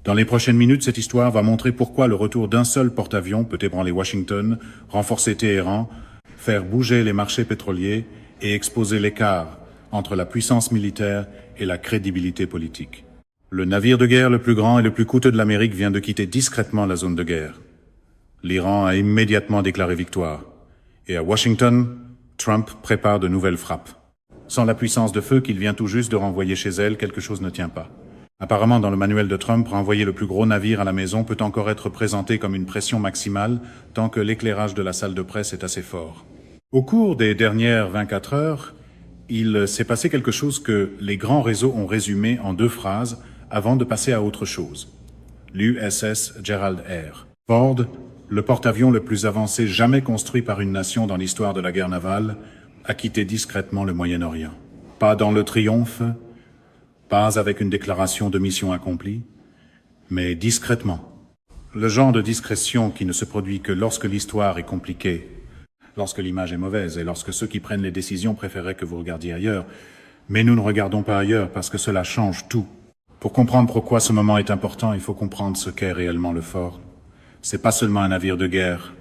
Dans les prochaines minutes, cette histoire va montrer pourquoi le retour d'un seul porte-avions peut ébranler Washington, renforcer Téhéran, faire bouger les marchés pétroliers et exposer l'écart entre la puissance militaire et la crédibilité politique. Le navire de guerre le plus grand et le plus coûteux de l'Amérique vient de quitter discrètement la zone de guerre. L'Iran a immédiatement déclaré victoire. Et à Washington, Trump prépare de nouvelles frappes. Sans la puissance de feu qu'il vient tout juste de renvoyer chez elle, quelque chose ne tient pas. Apparemment, dans le manuel de Trump, renvoyer le plus gros navire à la maison peut encore être présenté comme une pression maximale tant que l'éclairage de la salle de presse est assez fort. Au cours des dernières 24 heures, il s'est passé quelque chose que les grands réseaux ont résumé en 2 phrases avant de passer à autre chose. L'USS Gerald R. Ford, le porte-avions le plus avancé jamais construit par une nation dans l'histoire de la guerre navale, a quitté discrètement le Moyen-Orient. Pas dans le triomphe, pas avec une déclaration de mission accomplie, mais discrètement. Le genre de discrétion qui ne se produit que lorsque l'histoire est compliquée, lorsque l'image est mauvaise et lorsque ceux qui prennent les décisions préféraient que vous regardiez ailleurs. Mais nous ne regardons pas ailleurs parce que cela change tout. Pour comprendre pourquoi ce moment est important, il faut comprendre ce qu'est réellement le Ford. C'est pas seulement un navire de guerre,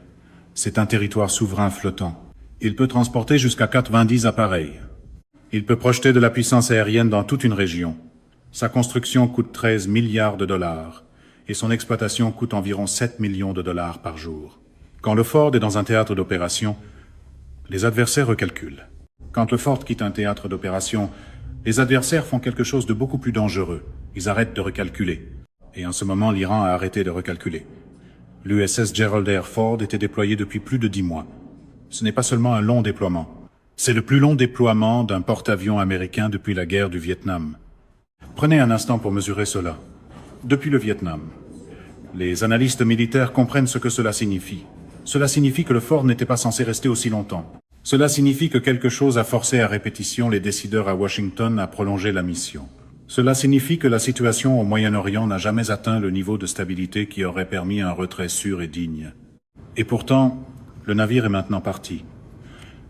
c'est un territoire souverain flottant. Il peut transporter jusqu'à 90 appareils. Il peut projeter de la puissance aérienne dans toute une région. Sa construction coûte 13 milliards de dollars et son exploitation coûte environ 7 millions de dollars par jour. Quand le Ford est dans un théâtre d'opération, les adversaires recalculent. Quand le Ford quitte un théâtre d'opération, les adversaires font quelque chose de beaucoup plus dangereux. Ils arrêtent de recalculer. Et en ce moment, l'Iran a arrêté de recalculer. L'USS Gerald R. Ford était déployé depuis plus de 10 mois. Ce n'est pas seulement un long déploiement. C'est le plus long déploiement d'un porte-avions américain depuis la guerre du Vietnam. Prenez un instant pour mesurer cela. Depuis le Vietnam, les analystes militaires comprennent ce que cela signifie. Cela signifie que le Ford n'était pas censé rester aussi longtemps. Cela signifie que quelque chose a forcé à répétition les décideurs à Washington à prolonger la mission. Cela signifie que la situation au Moyen-Orient n'a jamais atteint le niveau de stabilité qui aurait permis un retrait sûr et digne. Et pourtant, le navire est maintenant parti.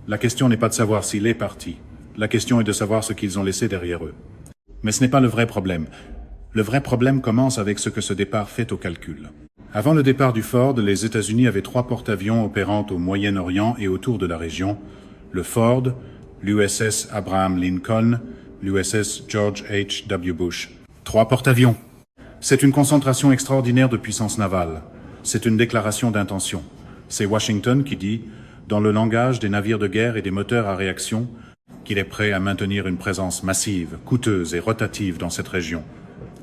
La question n'est pas de savoir s'il est parti. La question est de savoir ce qu'ils ont laissé derrière eux. Mais ce n'est pas le vrai problème. Le vrai problème commence avec ce que ce départ fait au calcul. Avant le départ du Ford, les États-Unis avaient 3 porte-avions opérant au Moyen-Orient et autour de la région. Le Ford, l'USS Abraham Lincoln, l'USS George H.W. Bush. 3 porte-avions. C'est une concentration extraordinaire de puissance navale. C'est une déclaration d'intention. C'est Washington qui dit, dans le langage des navires de guerre et des moteurs à réaction, qu'il est prêt à maintenir une présence massive, coûteuse et rotative dans cette région.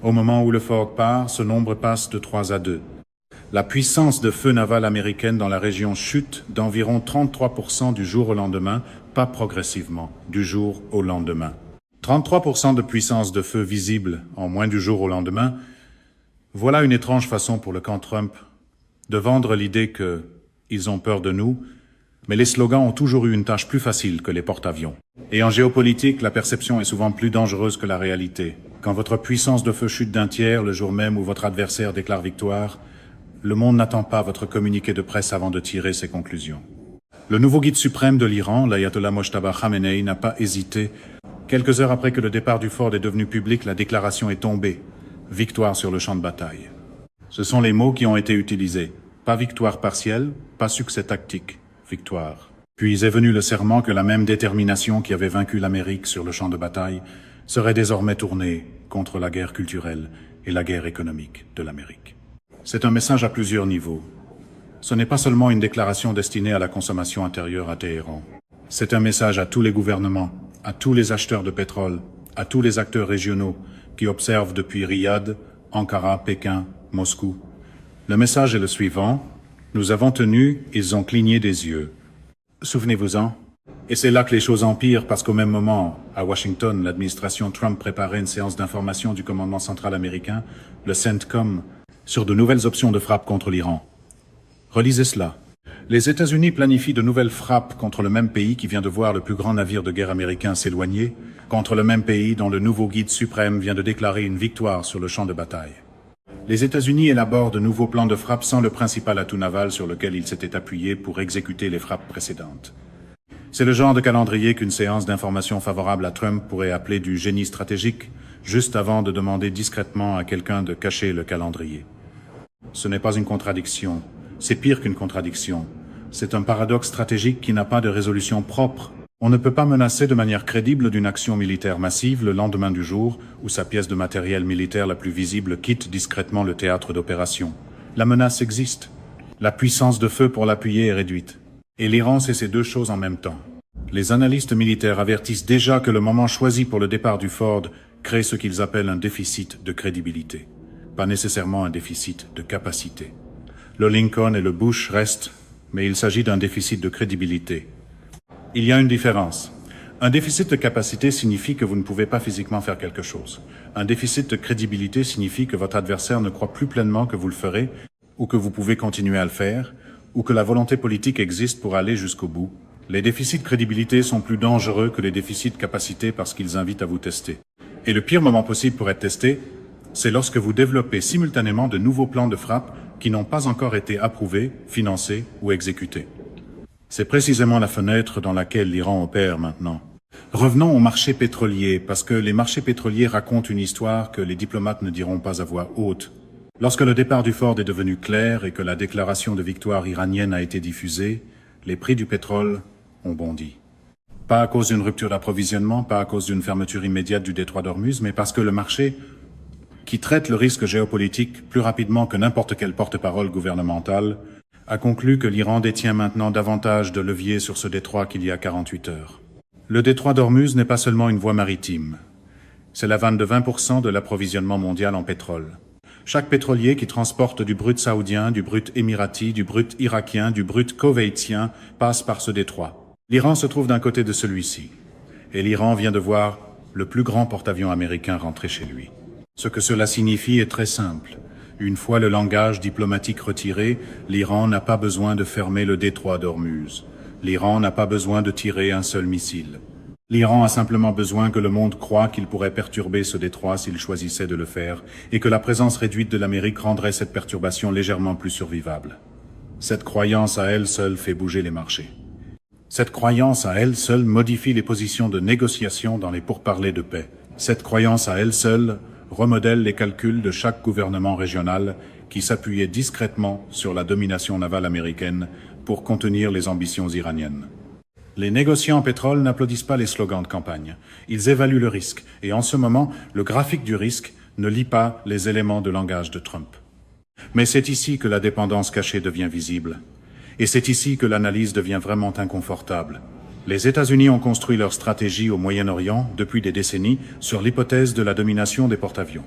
Au moment où le Ford part, ce nombre passe de 3 à 2. La puissance de feu naval américaine dans la région chute d'environ 33% du jour au lendemain, pas progressivement, du jour au lendemain. 33% de puissance de feu visible en moins du jour au lendemain, voilà une étrange façon pour le camp Trump de vendre l'idée qu'ils ont peur de nous, mais les slogans ont toujours eu une tâche plus facile que les porte-avions. Et en géopolitique, la perception est souvent plus dangereuse que la réalité. Quand votre puissance de feu chute d'un tiers le jour même où votre adversaire déclare victoire, le monde n'attend pas votre communiqué de presse avant de tirer ses conclusions. Le nouveau guide suprême de l'Iran, l'ayatollah Mojtaba Khamenei, n'a pas hésité. Quelques heures après que le départ du Ford est devenu public, la déclaration est tombée. Victoire sur le champ de bataille. Ce sont les mots qui ont été utilisés. Pas victoire partielle, pas succès tactique. Victoire. Puis est venu le serment que la même détermination qui avait vaincu l'Amérique sur le champ de bataille serait désormais tournée contre la guerre culturelle et la guerre économique de l'Amérique. C'est un message à plusieurs niveaux. Ce n'est pas seulement une déclaration destinée à la consommation intérieure à Téhéran. C'est un message à tous les gouvernements, à tous les acheteurs de pétrole, à tous les acteurs régionaux qui observent depuis Riyad, Ankara, Pékin, Moscou. Le message est le suivant. Nous avons tenu, ils ont cligné des yeux. Souvenez-vous-en. Et c'est là que les choses empirent parce qu'au même moment, à Washington, l'administration Trump préparait une séance d'information du commandement central américain, le CENTCOM, sur de nouvelles options de frappe contre l'Iran. Relisez cela. Les États-Unis planifient de nouvelles frappes contre le même pays qui vient de voir le plus grand navire de guerre américain s'éloigner, contre le même pays dont le nouveau guide suprême vient de déclarer une victoire sur le champ de bataille. Les États-Unis élaborent de nouveaux plans de frappe sans le principal atout naval sur lequel ils s'étaient appuyés pour exécuter les frappes précédentes. C'est le genre de calendrier qu'une séance d'information favorable à Trump pourrait appeler du génie stratégique, juste avant de demander discrètement à quelqu'un de cacher le calendrier. Ce n'est pas une contradiction, c'est pire qu'une contradiction. C'est un paradoxe stratégique qui n'a pas de résolution propre. On ne peut pas menacer de manière crédible d'une action militaire massive le lendemain du jour où sa pièce de matériel militaire la plus visible quitte discrètement le théâtre d'opération. La menace existe. La puissance de feu pour l'appuyer est réduite. Et l'Iran sait ces deux choses en même temps. Les analystes militaires avertissent déjà que le moment choisi pour le départ du Ford crée ce qu'ils appellent un déficit de crédibilité. Pas nécessairement un déficit de capacité. Le Lincoln et le Bush restent, mais il s'agit d'un déficit de crédibilité. Il y a une différence. Un déficit de capacité signifie que vous ne pouvez pas physiquement faire quelque chose. Un déficit de crédibilité signifie que votre adversaire ne croit plus pleinement que vous le ferez, ou que vous pouvez continuer à le faire, ou que la volonté politique existe pour aller jusqu'au bout. Les déficits de crédibilité sont plus dangereux que les déficits de capacité parce qu'ils invitent à vous tester. Et le pire moment possible pour être testé, c'est lorsque vous développez simultanément de nouveaux plans de frappe qui n'ont pas encore été approuvés, financés ou exécutés. C'est précisément la fenêtre dans laquelle l'Iran opère maintenant. Revenons au marché pétrolier, parce que les marchés pétroliers racontent une histoire que les diplomates ne diront pas à voix haute. Lorsque le départ du Ford est devenu clair et que la déclaration de victoire iranienne a été diffusée, les prix du pétrole ont bondi. Pas à cause d'une rupture d'approvisionnement, pas à cause d'une fermeture immédiate du détroit d'Ormuz, mais parce que le marché, qui traite le risque géopolitique plus rapidement que n'importe quel porte-parole gouvernemental, a conclu que l'Iran détient maintenant davantage de leviers sur ce détroit qu'il y a 48 heures. Le détroit d'Ormuz n'est pas seulement une voie maritime. C'est la vanne de 20% de l'approvisionnement mondial en pétrole. Chaque pétrolier qui transporte du brut saoudien, du brut émirati, du brut irakien, du brut koweïtien passe par ce détroit. L'Iran se trouve d'un côté de celui-ci. Et l'Iran vient de voir le plus grand porte-avions américain rentrer chez lui. Ce que cela signifie est très simple. Une fois le langage diplomatique retiré, l'Iran n'a pas besoin de fermer le détroit d'Ormuz. L'Iran n'a pas besoin de tirer un seul missile. L'Iran a simplement besoin que le monde croie qu'il pourrait perturber ce détroit s'il choisissait de le faire, et que la présence réduite de l'Amérique rendrait cette perturbation légèrement plus survivable. Cette croyance à elle seule fait bouger les marchés. Cette croyance à elle seule modifie les positions de négociation dans les pourparlers de paix. Cette croyance à elle seule remodèle les calculs de chaque gouvernement régional qui s'appuyait discrètement sur la domination navale américaine pour contenir les ambitions iraniennes. Les négociants en pétrole n'applaudissent pas les slogans de campagne. Ils évaluent le risque, et en ce moment, le graphique du risque ne lit pas les éléments de langage de Trump. Mais c'est ici que la dépendance cachée devient visible. Et c'est ici que l'analyse devient vraiment inconfortable. Les États-Unis ont construit leur stratégie au Moyen-Orient depuis des décennies sur l'hypothèse de la domination des porte-avions.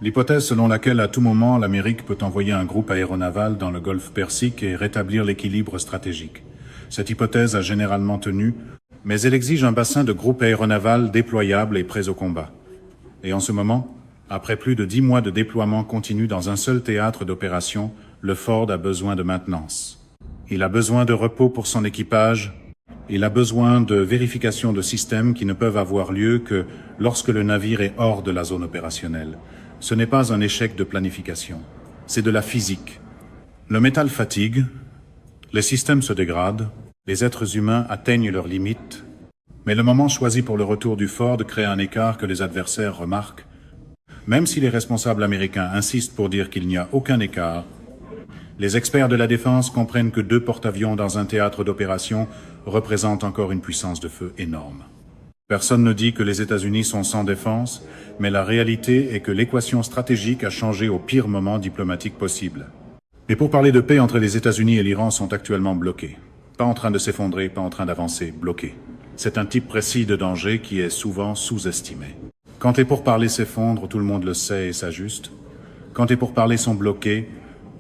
L'hypothèse selon laquelle à tout moment l'Amérique peut envoyer un groupe aéronaval dans le golfe Persique et rétablir l'équilibre stratégique. Cette hypothèse a généralement tenu, mais elle exige un bassin de groupes aéronavals déployables et prêts au combat. Et en ce moment, après plus de 10 mois de déploiement continu dans un seul théâtre d'opération, le Ford a besoin de maintenance. Il a besoin de repos pour son équipage. Il a besoin de vérification de systèmes qui ne peuvent avoir lieu que lorsque le navire est hors de la zone opérationnelle. Ce n'est pas un échec de planification, c'est de la physique. Le métal fatigue, les systèmes se dégradent, les êtres humains atteignent leurs limites, mais le moment choisi pour le retour du Ford crée un écart que les adversaires remarquent. Même si les responsables américains insistent pour dire qu'il n'y a aucun écart, les experts de la défense comprennent que 2 porte-avions dans un théâtre d'opération représentent encore une puissance de feu énorme. Personne ne dit que les États-Unis sont sans défense, mais la réalité est que l'équation stratégique a changé au pire moment diplomatique possible. Les pourparlers de paix entre les États-Unis et l'Iran sont actuellement bloqués. Pas en train de s'effondrer, pas en train d'avancer, bloqués. C'est un type précis de danger qui est souvent sous-estimé. Quand les pourparlers s'effondrent, tout le monde le sait et s'ajuste. Quand les pourparlers sont bloqués,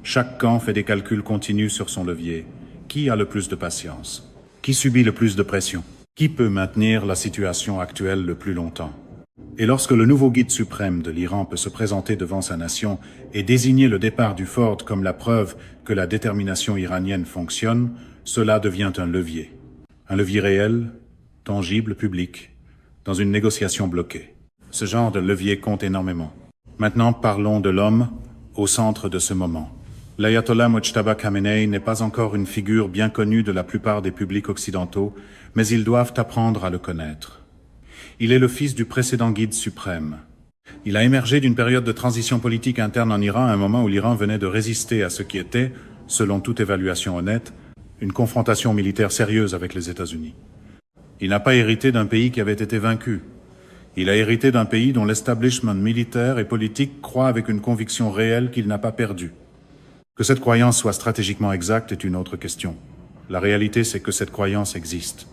chaque camp fait des calculs continus sur son levier. Qui a le plus de patience? Qui subit le plus de pression? Qui peut maintenir la situation actuelle le plus longtemps? Et lorsque le nouveau guide suprême de l'Iran peut se présenter devant sa nation et désigner le départ du Ford comme la preuve que la détermination iranienne fonctionne, cela devient un levier. Un levier réel, tangible, public, dans une négociation bloquée. Ce genre de levier compte énormément. Maintenant, parlons de l'homme au centre de ce moment. L'ayatollah Mojtaba Khamenei n'est pas encore une figure bien connue de la plupart des publics occidentaux, mais ils doivent apprendre à le connaître. Il est le fils du précédent guide suprême, Il a émergé d'une période de transition politique interne en Iran à un moment où l'Iran venait de résister à ce qui était, selon toute évaluation honnête, une confrontation militaire sérieuse avec les États-Unis. Il n'a pas hérité d'un pays qui avait été vaincu. Il a hérité d'un pays dont l'establishment militaire et politique croit avec une conviction réelle qu'il n'a pas perdu. Que cette croyance soit stratégiquement exacte est une autre question. La réalité, c'est que cette croyance existe.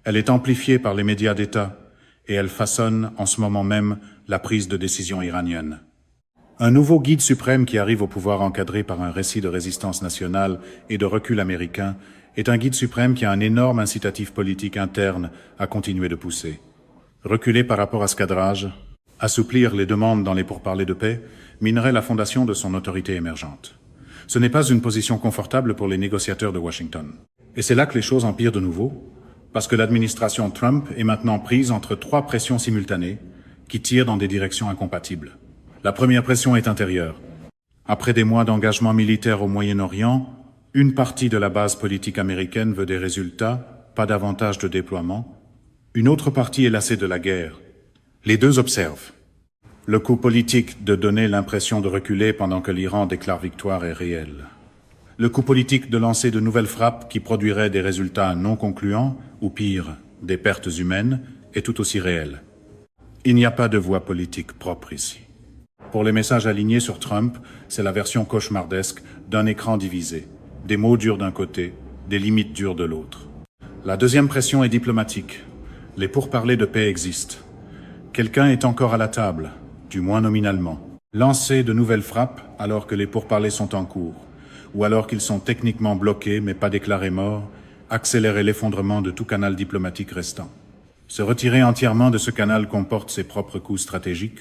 Elle est amplifiée par les médias d'État et elle façonne en ce moment même la prise de décision iranienne. Un nouveau guide suprême qui arrive au pouvoir encadré par un récit de résistance nationale et de recul américain est un guide suprême qui a un énorme incitatif politique interne à continuer de pousser. Reculer par rapport à ce cadrage, assouplir les demandes dans les pourparlers de paix, minerait la fondation de son autorité émergente. Ce n'est pas une position confortable pour les négociateurs de Washington. Et c'est là que les choses empirent de nouveau, parce que l'administration Trump est maintenant prise entre trois pressions simultanées qui tirent dans des directions incompatibles. La première pression est intérieure. Après des mois d'engagement militaire au Moyen-Orient, une partie de la base politique américaine veut des résultats, pas davantage de déploiement. Une autre partie est lassée de la guerre. Les deux observent. Le coup politique de donner l'impression de reculer pendant que l'Iran déclare victoire est réel. Le coup politique de lancer de nouvelles frappes qui produiraient des résultats non concluants, ou pire, des pertes humaines, est tout aussi réel. Il n'y a pas de voie politique propre ici. Pour les messages alignés sur Trump, c'est la version cauchemardesque d'un écran divisé. Des mots durs d'un côté, des limites dures de l'autre. La deuxième pression est diplomatique. Les pourparlers de paix existent. Quelqu'un est encore à la table, du moins nominalement. Lancer de nouvelles frappes alors que les pourparlers sont en cours, ou alors qu'ils sont techniquement bloqués mais pas déclarés morts, accélérer l'effondrement de tout canal diplomatique restant. Se retirer entièrement de ce canal comporte ses propres coûts stratégiques,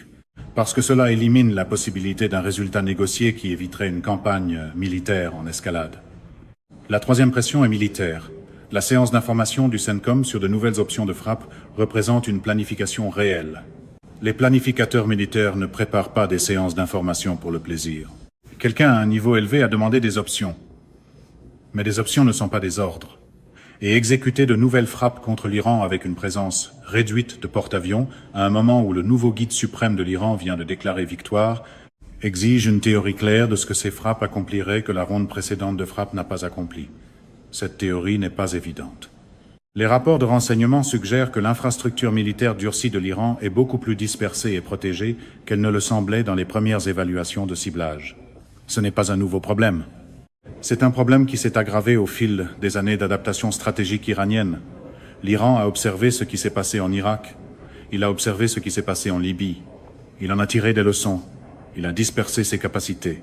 parce que cela élimine la possibilité d'un résultat négocié qui éviterait une campagne militaire en escalade. La troisième pression est militaire. La séance d'information du CENTCOM sur de nouvelles options de frappe représente une planification réelle. Les planificateurs militaires ne préparent pas des séances d'information pour le plaisir. Quelqu'un à un niveau élevé a demandé des options. Mais des options ne sont pas des ordres. Et exécuter de nouvelles frappes contre l'Iran avec une présence réduite de porte-avions à un moment où le nouveau guide suprême de l'Iran vient de déclarer victoire exige une théorie claire de ce que ces frappes accompliraient que la ronde précédente de frappes n'a pas accompli. Cette théorie n'est pas évidente. Les rapports de renseignement suggèrent que l'infrastructure militaire durcie de l'Iran est beaucoup plus dispersée et protégée qu'elle ne le semblait dans les premières évaluations de ciblage. Ce n'est pas un nouveau problème. C'est un problème qui s'est aggravé au fil des années d'adaptation stratégique iranienne. L'Iran a observé ce qui s'est passé en Irak. Il a observé ce qui s'est passé en Libye. Il en a tiré des leçons. Il a dispersé ses capacités.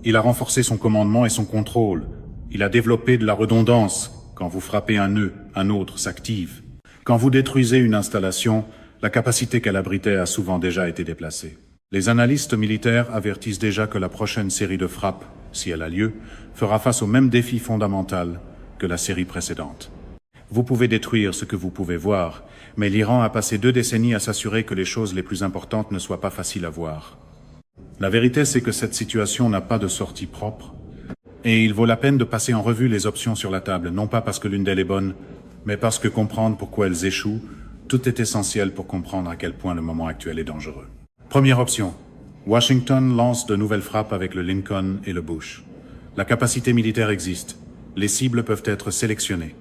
Il a renforcé son commandement et son contrôle. Il a développé de la redondance. Quand vous frappez un nœud, un autre s'active. Quand vous détruisez une installation, la capacité qu'elle abritait a souvent déjà été déplacée. Les analystes militaires avertissent déjà que la prochaine série de frappes, si elle a lieu, fera face au même défi fondamental que la série précédente. Vous pouvez détruire ce que vous pouvez voir, mais l'Iran a passé 2 décennies à s'assurer que les choses les plus importantes ne soient pas faciles à voir. La vérité, c'est que cette situation n'a pas de sortie propre, et il vaut la peine de passer en revue les options sur la table, non pas parce que l'une d'elles est bonne, mais parce que comprendre pourquoi elles échouent, tout est essentiel pour comprendre à quel point le moment actuel est dangereux. Première option. Washington lance de nouvelles frappes avec le Lincoln et le Bush. La capacité militaire existe. Les cibles peuvent être sélectionnées.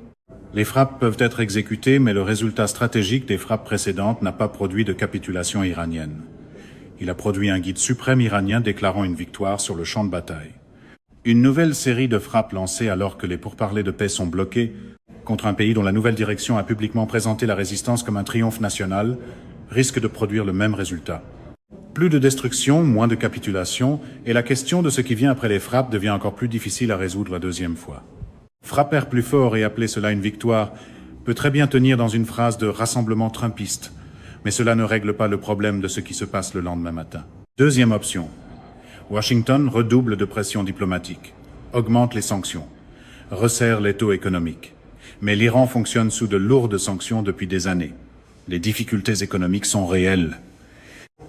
Les frappes peuvent être exécutées, mais le résultat stratégique des frappes précédentes n'a pas produit de capitulation iranienne. Il a produit un guide suprême iranien déclarant une victoire sur le champ de bataille. Une nouvelle série de frappes lancées alors que les pourparlers de paix sont bloqués contre un pays dont la nouvelle direction a publiquement présenté la résistance comme un triomphe national risque de produire le même résultat. Plus de destruction, moins de capitulation, et la question de ce qui vient après les frappes devient encore plus difficile à résoudre la deuxième fois. Frapper plus fort et appeler cela une victoire peut très bien tenir dans une phrase de rassemblement trumpiste, mais cela ne règle pas le problème de ce qui se passe le lendemain matin. Deuxième option. Washington redouble de pression diplomatique, augmente les sanctions, resserre les taux économiques. Mais l'Iran fonctionne sous de lourdes sanctions depuis des années. Les difficultés économiques sont réelles.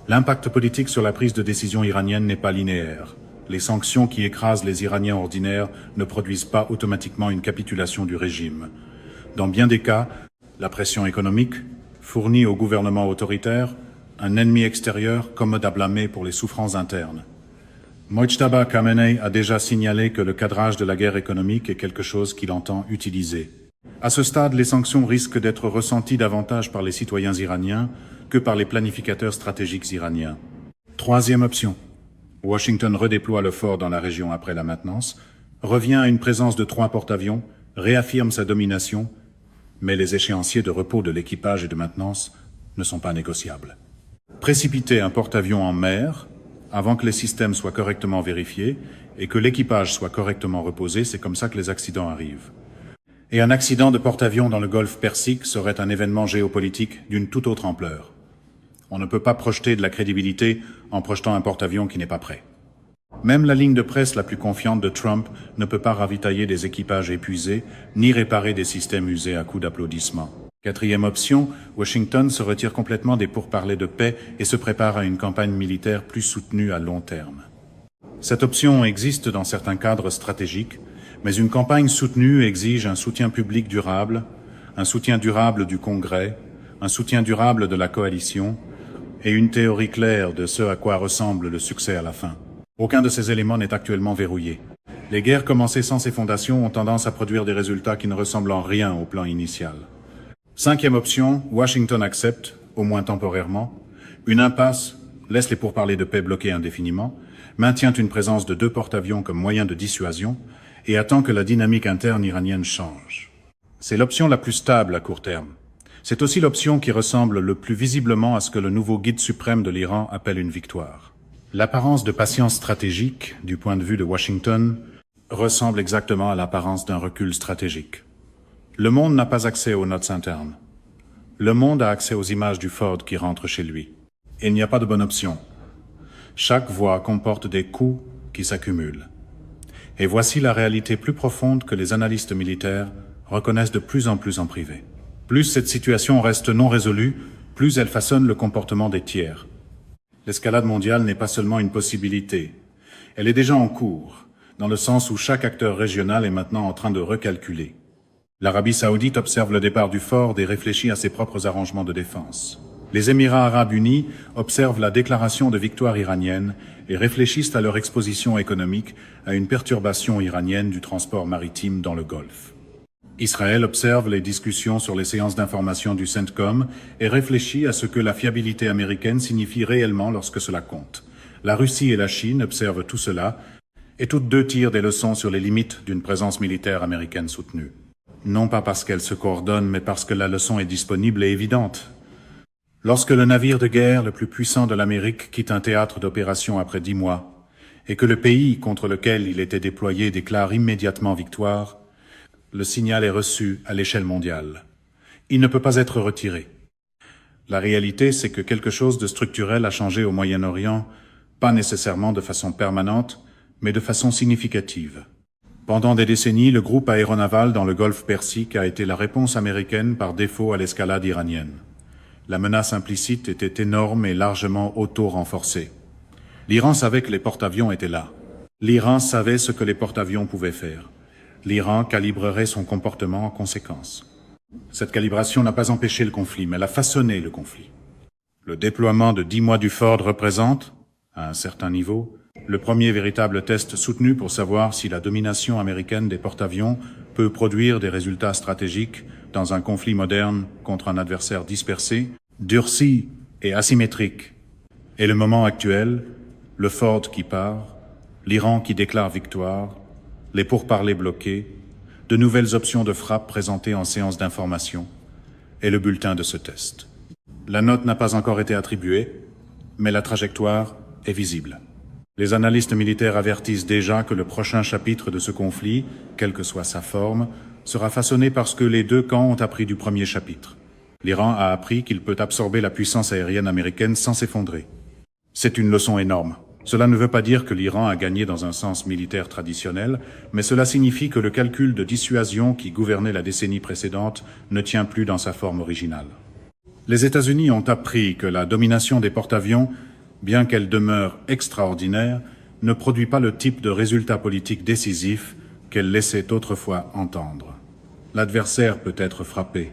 L'impact politique sur la prise de décision iranienne n'est pas linéaire. Les sanctions qui écrasent les Iraniens ordinaires ne produisent pas automatiquement une capitulation du régime. Dans bien des cas, la pression économique fournit au gouvernement autoritaire un ennemi extérieur commode à blâmer pour les souffrances internes. Mojtaba Khamenei a déjà signalé que le cadrage de la guerre économique est quelque chose qu'il entend utiliser. À ce stade, les sanctions risquent d'être ressenties davantage par les citoyens iraniens que par les planificateurs stratégiques iraniens. Troisième option. Washington redéploie le fort dans la région après la maintenance, revient à une présence de 3 porte-avions, réaffirme sa domination, mais les échéanciers de repos de l'équipage et de maintenance ne sont pas négociables. Précipiter un porte-avions en mer, avant que les systèmes soient correctement vérifiés et que l'équipage soit correctement reposé, c'est comme ça que les accidents arrivent. Et un accident de porte-avions dans le golfe Persique serait un événement géopolitique d'une toute autre ampleur. On ne peut pas projeter de la crédibilité en projetant un porte-avions qui n'est pas prêt. Même la ligne de presse la plus confiante de Trump ne peut pas ravitailler des équipages épuisés, ni réparer des systèmes usés à coups d'applaudissements. Quatrième option, Washington se retire complètement des pourparlers de paix et se prépare à une campagne militaire plus soutenue à long terme. Cette option existe dans certains cadres stratégiques, mais une campagne soutenue exige un soutien public durable, un soutien durable du Congrès, un soutien durable de la coalition et une théorie claire de ce à quoi ressemble le succès à la fin. Aucun de ces éléments n'est actuellement verrouillé. Les guerres commencées sans ces fondations ont tendance à produire des résultats qui ne ressemblent en rien au plan initial. Cinquième option, Washington accepte, au moins temporairement, une impasse, laisse les pourparlers de paix bloqués indéfiniment, maintient une présence de 2 porte-avions comme moyen de dissuasion et attend que la dynamique interne iranienne change. C'est l'option la plus stable à court terme. C'est aussi l'option qui ressemble le plus visiblement à ce que le nouveau guide suprême de l'Iran appelle une victoire. L'apparence de patience stratégique, du point de vue de Washington, ressemble exactement à l'apparence d'un recul stratégique. Le monde n'a pas accès aux notes internes. Le monde a accès aux images du Ford qui rentre chez lui. Il n'y a pas de bonne option. Chaque voie comporte des coûts qui s'accumulent. Et voici la réalité plus profonde que les analystes militaires reconnaissent de plus en privé. Plus cette situation reste non résolue, plus elle façonne le comportement des tiers. L'escalade mondiale n'est pas seulement une possibilité. Elle est déjà en cours, dans le sens où chaque acteur régional est maintenant en train de recalculer. L'Arabie saoudite observe le départ du Ford et réfléchit à ses propres arrangements de défense. Les Émirats arabes unis observent la déclaration de victoire iranienne et réfléchissent à leur exposition économique à une perturbation iranienne du transport maritime dans le Golfe. Israël observe les discussions sur les séances d'information du CENTCOM et réfléchit à ce que la fiabilité américaine signifie réellement lorsque cela compte. La Russie et la Chine observent tout cela et toutes deux tirent des leçons sur les limites d'une présence militaire américaine soutenue. Non pas parce qu'elles se coordonnent, mais parce que la leçon est disponible et évidente. Lorsque le navire de guerre le plus puissant de l'Amérique quitte un théâtre d'opération après 10 mois, et que le pays contre lequel il était déployé déclare immédiatement victoire, le signal est reçu à l'échelle mondiale. Il ne peut pas être retiré. La réalité, c'est que quelque chose de structurel a changé au Moyen-Orient, pas nécessairement de façon permanente, mais de façon significative. Pendant des décennies, le groupe aéronaval dans le golfe Persique a été la réponse américaine par défaut à l'escalade iranienne. La menace implicite était énorme et largement auto-renforcée. L'Iran savait que les porte-avions étaient là. L'Iran savait ce que les porte-avions pouvaient faire. L'Iran calibrerait son comportement en conséquence. Cette calibration n'a pas empêché le conflit, mais elle a façonné le conflit. Le déploiement de 10 mois du Ford représente, à un certain niveau, le premier véritable test soutenu pour savoir si la domination américaine des porte-avions peut produire des résultats stratégiques dans un conflit moderne contre un adversaire dispersé, durci et asymétrique. Et le moment actuel, le Ford qui part, l'Iran qui déclare victoire, les pourparlers bloqués, de nouvelles options de frappe présentées en séance d'information, et le bulletin de ce test. La note n'a pas encore été attribuée, mais la trajectoire est visible. Les analystes militaires avertissent déjà que le prochain chapitre de ce conflit, quelle que soit sa forme, sera façonné parce que les deux camps ont appris du premier chapitre. L'Iran a appris qu'il peut absorber la puissance aérienne américaine sans s'effondrer. C'est une leçon énorme. Cela ne veut pas dire que l'Iran a gagné dans un sens militaire traditionnel, mais cela signifie que le calcul de dissuasion qui gouvernait la décennie précédente ne tient plus dans sa forme originale. Les États-Unis ont appris que la domination des porte-avions, bien qu'elle demeure extraordinaire, ne produit pas le type de résultat politique décisif qu'elle laissait autrefois entendre. L'adversaire peut être frappé.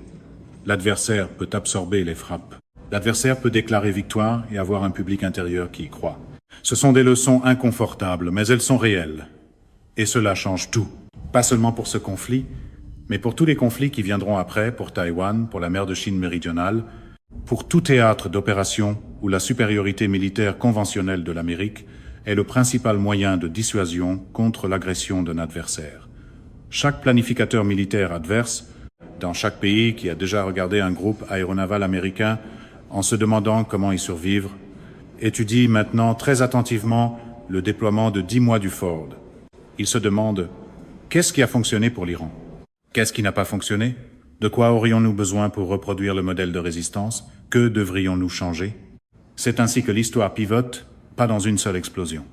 L'adversaire peut absorber les frappes. L'adversaire peut déclarer victoire et avoir un public intérieur qui y croit. Ce sont des leçons inconfortables, mais elles sont réelles. Et cela change tout. Pas seulement pour ce conflit, mais pour tous les conflits qui viendront après, pour Taïwan, pour la mer de Chine méridionale, pour tout théâtre d'opération où la supériorité militaire conventionnelle de l'Amérique est le principal moyen de dissuasion contre l'agression d'un adversaire. Chaque planificateur militaire adverse, dans chaque pays qui a déjà regardé un groupe aéronaval américain en se demandant comment y survivre, étudie maintenant très attentivement le déploiement de 10 mois du Ford. Il se demande qu'est-ce qui a fonctionné pour l'Iran? Qu'est-ce qui n'a pas fonctionné? De quoi aurions-nous besoin pour reproduire le modèle de résistance? Que devrions-nous changer? C'est ainsi que l'histoire pivote, pas dans une seule explosion.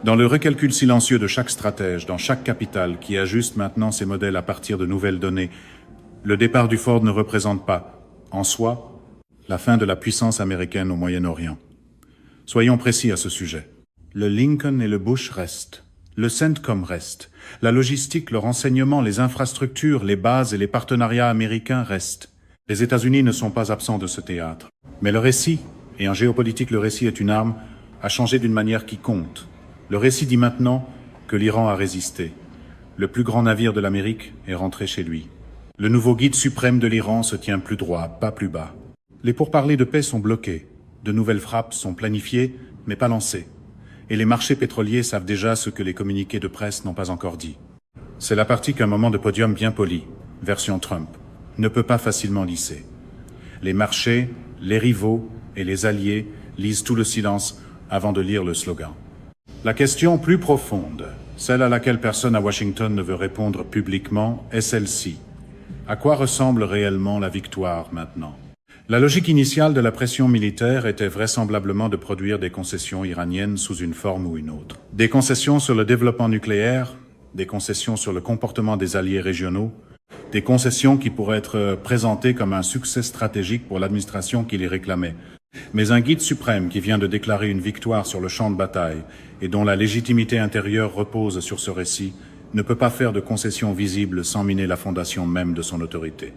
Dans le recalcul silencieux de chaque stratège, dans chaque capitale qui ajuste maintenant ses modèles à partir de nouvelles données, le départ du Ford ne représente pas, en soi, la fin de la puissance américaine au Moyen-Orient. Soyons précis à ce sujet. Le Lincoln et le Bush restent. Le CENTCOM reste. La logistique, le renseignement, les infrastructures, les bases et les partenariats américains restent. Les États-Unis ne sont pas absents de ce théâtre. Mais le récit, et en géopolitique le récit est une arme, a changé d'une manière qui compte. Le récit dit maintenant que l'Iran a résisté. Le plus grand navire de l'Amérique est rentré chez lui. Le nouveau guide suprême de l'Iran se tient plus droit, pas plus bas. Les pourparlers de paix sont bloqués. De nouvelles frappes sont planifiées, mais pas lancées. Et les marchés pétroliers savent déjà ce que les communiqués de presse n'ont pas encore dit. C'est la partie qu'un moment de podium bien poli, version Trump, ne peut pas facilement lisser. Les marchés, les rivaux et les alliés lisent tout le silence avant de lire le slogan. La question plus profonde, celle à laquelle personne à Washington ne veut répondre publiquement, est celle-ci. À quoi ressemble réellement la victoire maintenant? La logique initiale de la pression militaire était vraisemblablement de produire des concessions iraniennes sous une forme ou une autre. Des concessions sur le développement nucléaire, des concessions sur le comportement des alliés régionaux, des concessions qui pourraient être présentées comme un succès stratégique pour l'administration qui les réclamait. Mais un guide suprême qui vient de déclarer une victoire sur le champ de bataille et dont la légitimité intérieure repose sur ce récit ne peut pas faire de concessions visibles sans miner la fondation même de son autorité.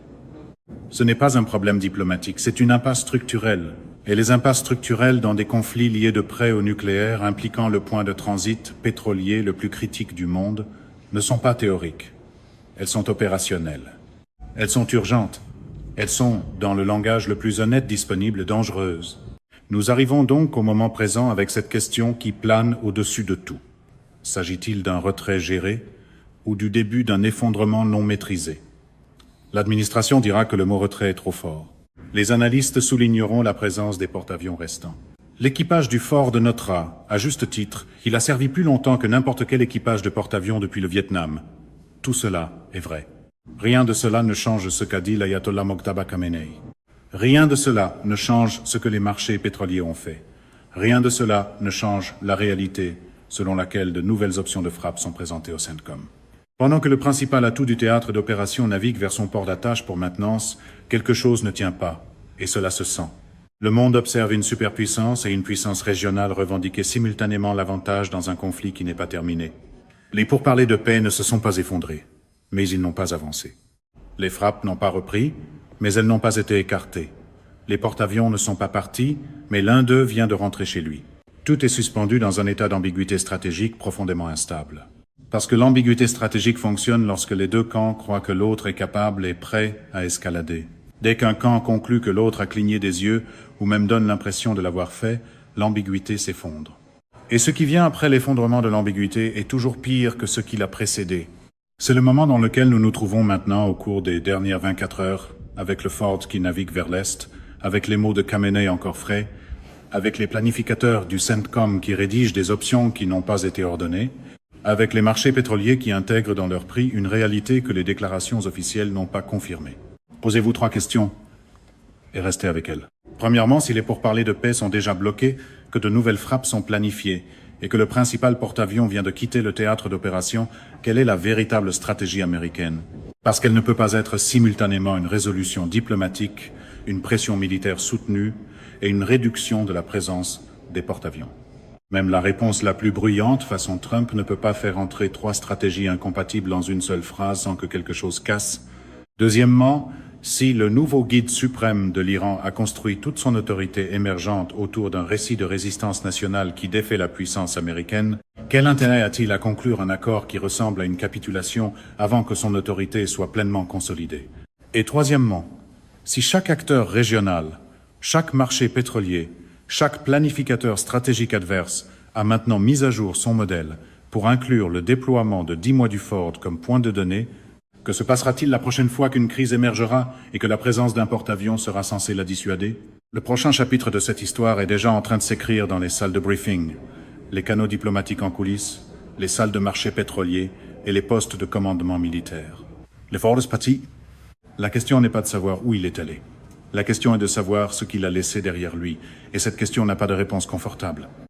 Ce n'est pas un problème diplomatique, c'est une impasse structurelle. Et les impasses structurelles dans des conflits liés de près au nucléaire impliquant le point de transit pétrolier le plus critique du monde ne sont pas théoriques. Elles sont opérationnelles. Elles sont urgentes. Elles sont, dans le langage le plus honnête disponible, dangereuses. Nous arrivons donc au moment présent avec cette question qui plane au-dessus de tout. S'agit-il d'un retrait géré ou du début d'un effondrement non maîtrisé? L'administration dira que le mot retrait est trop fort. Les analystes souligneront la présence des porte-avions restants. L'équipage du Ford notera, à juste titre, qu'il a servi plus longtemps que n'importe quel équipage de porte-avions depuis le Vietnam. Tout cela est vrai. Rien de cela ne change ce qu'a dit l'ayatollah Mojtaba Khamenei. Rien de cela ne change ce que les marchés pétroliers ont fait. Rien de cela ne change la réalité selon laquelle de nouvelles options de frappe sont présentées au CENTCOM. Pendant que le principal atout du théâtre d'opération navigue vers son port d'attache pour maintenance, quelque chose ne tient pas, et cela se sent. Le monde observe une superpuissance et une puissance régionale revendiquer simultanément l'avantage dans un conflit qui n'est pas terminé. Les pourparlers de paix ne se sont pas effondrés, mais ils n'ont pas avancé. Les frappes n'ont pas repris, mais elles n'ont pas été écartées. Les porte-avions ne sont pas partis, mais l'un d'eux vient de rentrer chez lui. Tout est suspendu dans un état d'ambiguïté stratégique profondément instable. Parce que l'ambiguïté stratégique fonctionne lorsque les deux camps croient que l'autre est capable et prêt à escalader. Dès qu'un camp conclut que l'autre a cligné des yeux ou même donne l'impression de l'avoir fait, l'ambiguïté s'effondre. Et ce qui vient après l'effondrement de l'ambiguïté est toujours pire que ce qui l'a précédé. C'est le moment dans lequel nous nous trouvons maintenant au cours des dernières 24 heures, avec le Ford qui navigue vers l'Est, avec les mots de Khamenei encore frais, avec les planificateurs du CENTCOM qui rédigent des options qui n'ont pas été ordonnées, avec les marchés pétroliers qui intègrent dans leur prix une réalité que les déclarations officielles n'ont pas confirmée. Posez-vous 3 questions et restez avec elles. Premièrement, si les pourparlers de paix sont déjà bloqués, que de nouvelles frappes sont planifiées et que le principal porte-avions vient de quitter le théâtre d'opération, quelle est la véritable stratégie américaine? Parce qu'elle ne peut pas être simultanément une résolution diplomatique, une pression militaire soutenue et une réduction de la présence des porte-avions. Même la réponse la plus bruyante, façon Trump, ne peut pas faire entrer 3 stratégies incompatibles dans une seule phrase sans que quelque chose casse. Deuxièmement, Si le nouveau guide suprême de l'Iran a construit toute son autorité émergente autour d'un récit de résistance nationale qui défait la puissance américaine, quel intérêt a-t-il à conclure un accord qui ressemble à une capitulation avant que son autorité soit pleinement consolidée? Et troisièmement, si chaque acteur régional, chaque marché pétrolier, chaque planificateur stratégique adverse a maintenant mis à jour son modèle pour inclure le déploiement de 10 mois du Ford comme point de données, que se passera-t-il la prochaine fois qu'une crise émergera et que la présence d'un porte-avions sera censée la dissuader? Le prochain chapitre de cette histoire est déjà en train de s'écrire dans les salles de briefing, les canaux diplomatiques en coulisses, les salles de marché pétrolier et les postes de commandement militaire. Le Ford est parti. La question n'est pas de savoir où il est allé. La question est de savoir ce qu'il a laissé derrière lui, et cette question n'a pas de réponse confortable.